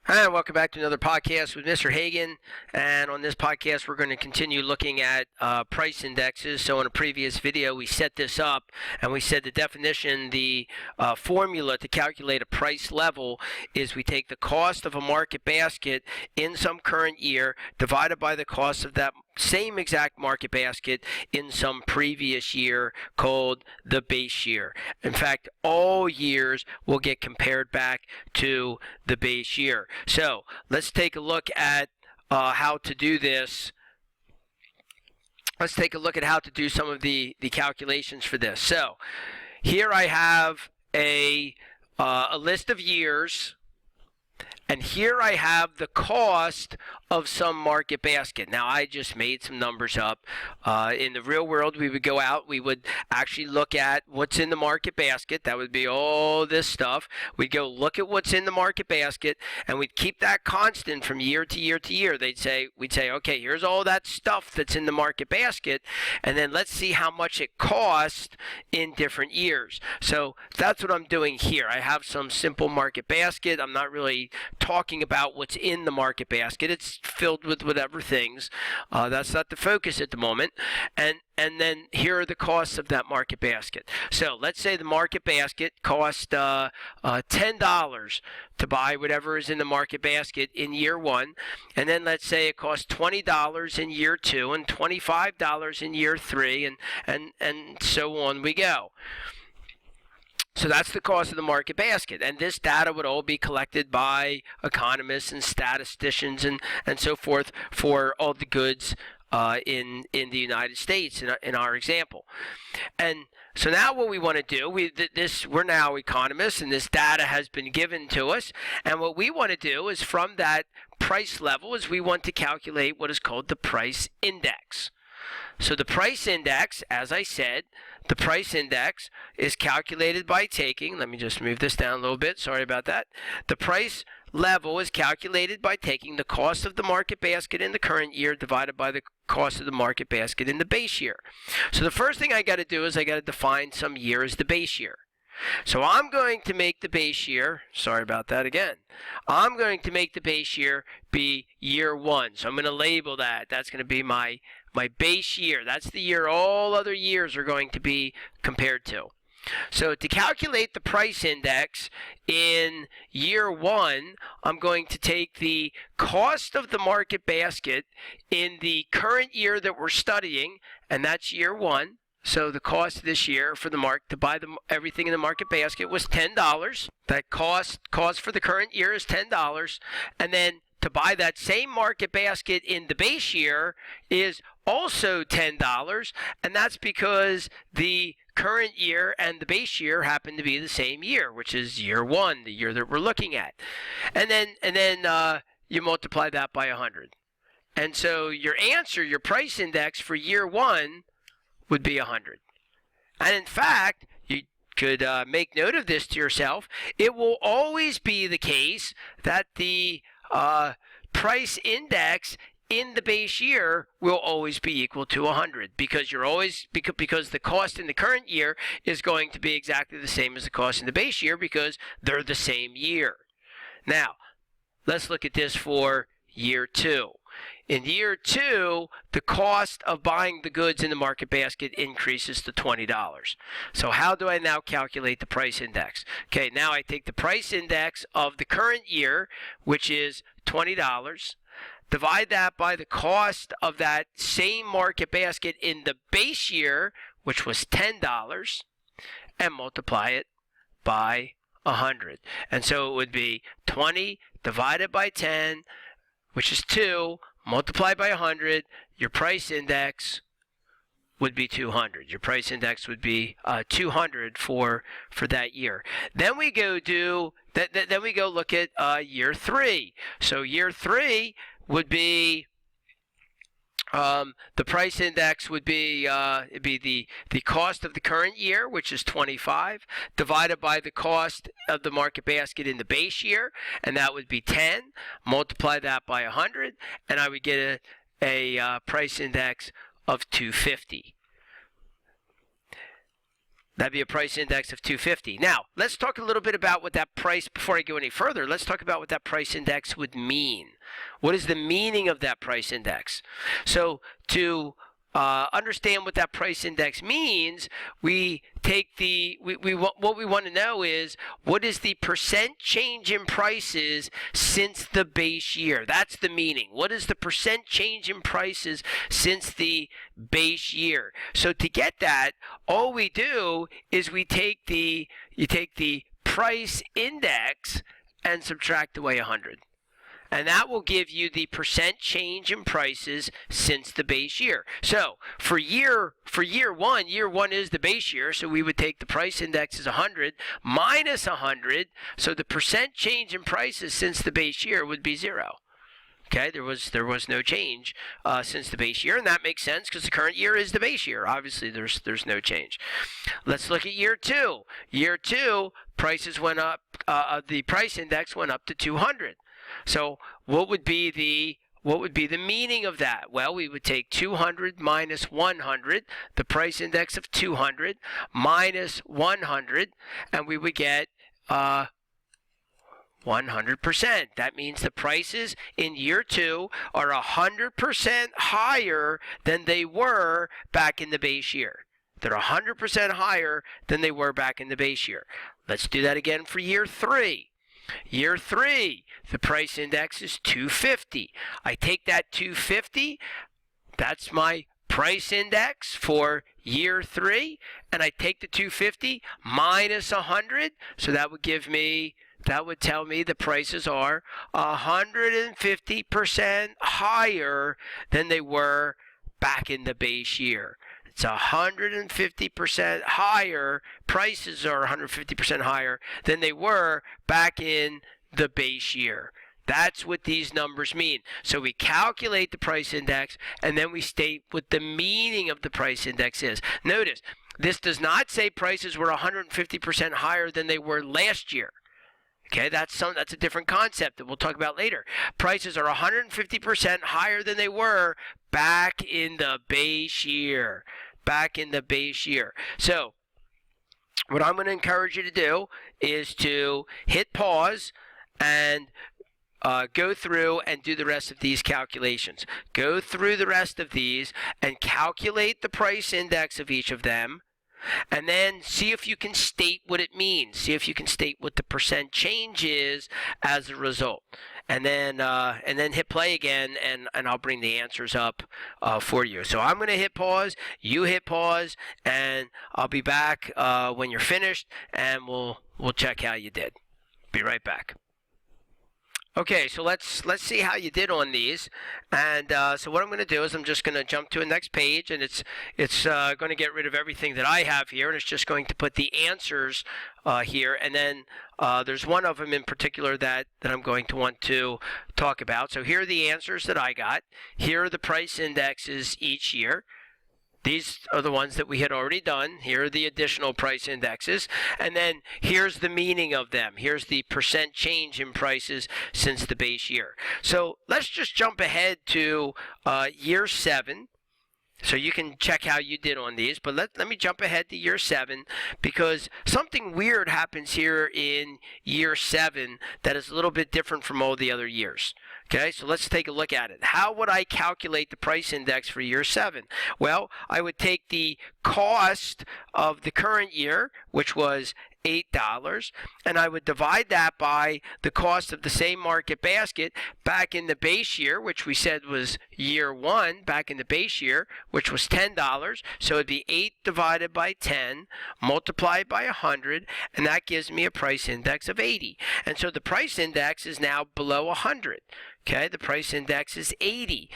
Hi, and welcome back to another podcast with Mr. Hagan. And on this podcast, we're going to continue looking at price indexes. So in a previous video, we set this up and we said the definition, the formula to calculate a price level is we take the cost of a market basket in some current year divided by the cost of that same exact market basket in some previous year called the base year. In fact, all years will get compared back to the base year. So let's take a look at how to do this. Let's take a look at how to do some of the calculations for this. So here I have a list of years, and here I have the cost of some market basket. Now, I just made some numbers up. In the real world, we would go out. We would actually look at what's in the market basket. That would be all this stuff. We'd go look at what's in the market basket, and we'd keep that constant from year to year to year. We'd say, okay, here's all that stuff that's in the market basket, and then let's see how much it costs in different years. So that's what I'm doing here. I have some simple market basket. I'm not really talking about what's in the market basket. It's filled with whatever things. That's not the focus at the moment. And then here are the costs of that market basket. So let's say the market basket costs $10 to buy whatever is in the market basket in year one. And then let's say it costs $20 in year two and $25 in year three, and so on we go. So that's the cost of the market basket. And this data would all be collected by economists and statisticians and so forth for all the goods in the United States in our example. And so now what we want to do, we're now economists, and this data has been given to us. And what we want to do is from that price level is we want to calculate what is called the price index. So the price index, as I said, the price index is calculated by taking, let me just move this down a little bit, sorry about that. The price level is calculated by taking the cost of the market basket in the current year divided by the cost of the market basket in the base year. So the first thing I got to do is I got to define some year as the base year. So I'm going to make the base year, sorry about that again, I'm going to make the base year be year one. So I'm going to label that. That's going to be my base year. That's the year all other years are going to be compared to. So to calculate the price index in year one, I'm going to take the cost of the market basket in the current year that we're studying, and that's year one. So the cost this year for the to buy everything in the market basket was $10. That cost for the current year is $10, and then to buy that same market basket in the base year is also $10, and that's because the current year and the base year happen to be the same year, which is year one, the year that we're looking at. And then you multiply that by 100. And so your answer, your price index for year one would be 100. And in fact, you could make note of this to yourself. It will always be the case that the price index in the base year will always be equal to 100 because because the cost in the current year is going to be exactly the same as the cost in the base year because they're the same year. Now, let's look at this for year two. In year two, the cost of buying the goods in the market basket increases to $20. So how do I now calculate the price index? Okay, now I take the price index of the current year, which is $20, divide that by the cost of that same market basket in the base year, which was $10, and multiply it by 100. And so it would be 20 divided by 10, which is 2, multiplied by 100, your price index would be 200. Your price index would be 200 for that year. Then we go then we go look at year three. So year three would be the price index would be it'd be the cost of the current year, which is 25, divided by the cost of the market basket in the base year, and that would be 10. Multiply that by 100, and I would get a price index of 250. That'd be a price index of 250. Now, let's talk a little bit about what that price, before I go any further, let's talk about what that price index would mean. What is the meaning of that price index? So to understand what that price index means, we take what we want to know is what is the percent change in prices since the base year. That's the meaning. What is the percent change in prices since the base year? So to get that, all we do is you take the price index and subtract away 100. And that will give you the percent change in prices since the base year. So for year one is the base year, so we would take the price index as 100 minus 100, so the percent change in prices since the base year would be 0. Okay, there was no change since the base year, and that makes sense because the current year is the base year. Obviously, there's no change. Let's look at year two. Year two, prices went up. The price index went up to 200. So what would be the meaning of that? Well, we would take 200 minus 100, the price index of 200 minus 100, and we would get 100%. That means the prices in year two are 100% higher than they were back in the base year. They're 100% higher than they were back in the base year. Let's do that again for year three. Year three, the price index is 250. I take that 250, that's my price index for year three, and I take the 250 minus 100, so that would tell me the prices are 150% higher than they were back in the base year. It's 150% higher. Prices are 150% higher than they were back in the base year. That's what these numbers mean. So we calculate the price index, and then we state what the meaning of the price index is. Notice, this does not say prices were 150% higher than they were last year. Okay, that's a different concept that we'll talk about later. Prices are 150% higher than they were back in the base year. So what I'm going to encourage you to do is to hit pause and go through and do the rest of these calculations. Go through the rest of these and calculate the price index of each of them. And then see if you can state what it means. See if you can state what the percent change is as a result. And then hit play again, and I'll bring the answers up for you. So I'm going to hit pause, you hit pause, and I'll be back when you're finished, and we'll check how you did. Be right back. Okay, so let's see how you did on these. And so what I'm going to do is I'm just going to jump to the next page, and it's going to get rid of everything that I have here, and it's just going to put the answers here. And then there's one of them in particular that I'm going to want to talk about. So here are the answers that I got. Here are the price indexes each year. These are the ones that we had already done. Here are the additional price indexes. And then here's the meaning of them. Here's the percent change in prices since the base year. So let's just jump ahead to year 7. So you can check how you did on these. But let me jump ahead to year 7, because something weird happens here in year 7 that is a little bit different from all the other years. Okay, so let's take a look at it. How would I calculate the price index for year 7? Well, I would take the cost of the current year, which was $8, and I would divide that by the cost of the same market basket back in the base year, which we said was year 1, back in the base year, which was $10. So it'd be 8 divided by 10 multiplied by 100, and that gives me a price index of 80. And so the price index is now below 100. Okay, the price index is 80.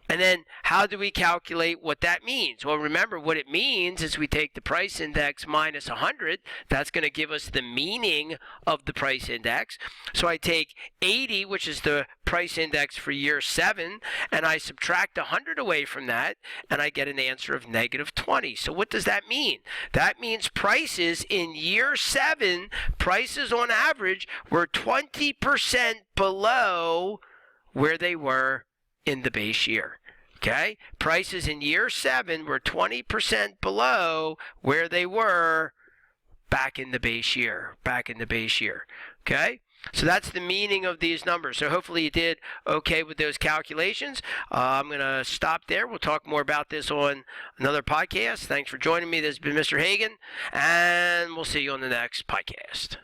And then how do we calculate what that means? Well, remember what it means is we take the price index minus 100. That's going to give us the meaning of the price index. So I take 80, which is the price index for year 7, and I subtract 100 away from that, and I get an answer of negative 20. So what does that mean? That means prices in year 7, prices on average were 20% below where they were in the base year. Okay, prices in year 7 were 20% below where they were back in the base year, okay? So that's the meaning of these numbers. So hopefully you did okay with those calculations. I'm going to stop there. We'll talk more about this on another podcast. Thanks for joining me. This has been Mr. Hagan, and we'll see you on the next podcast.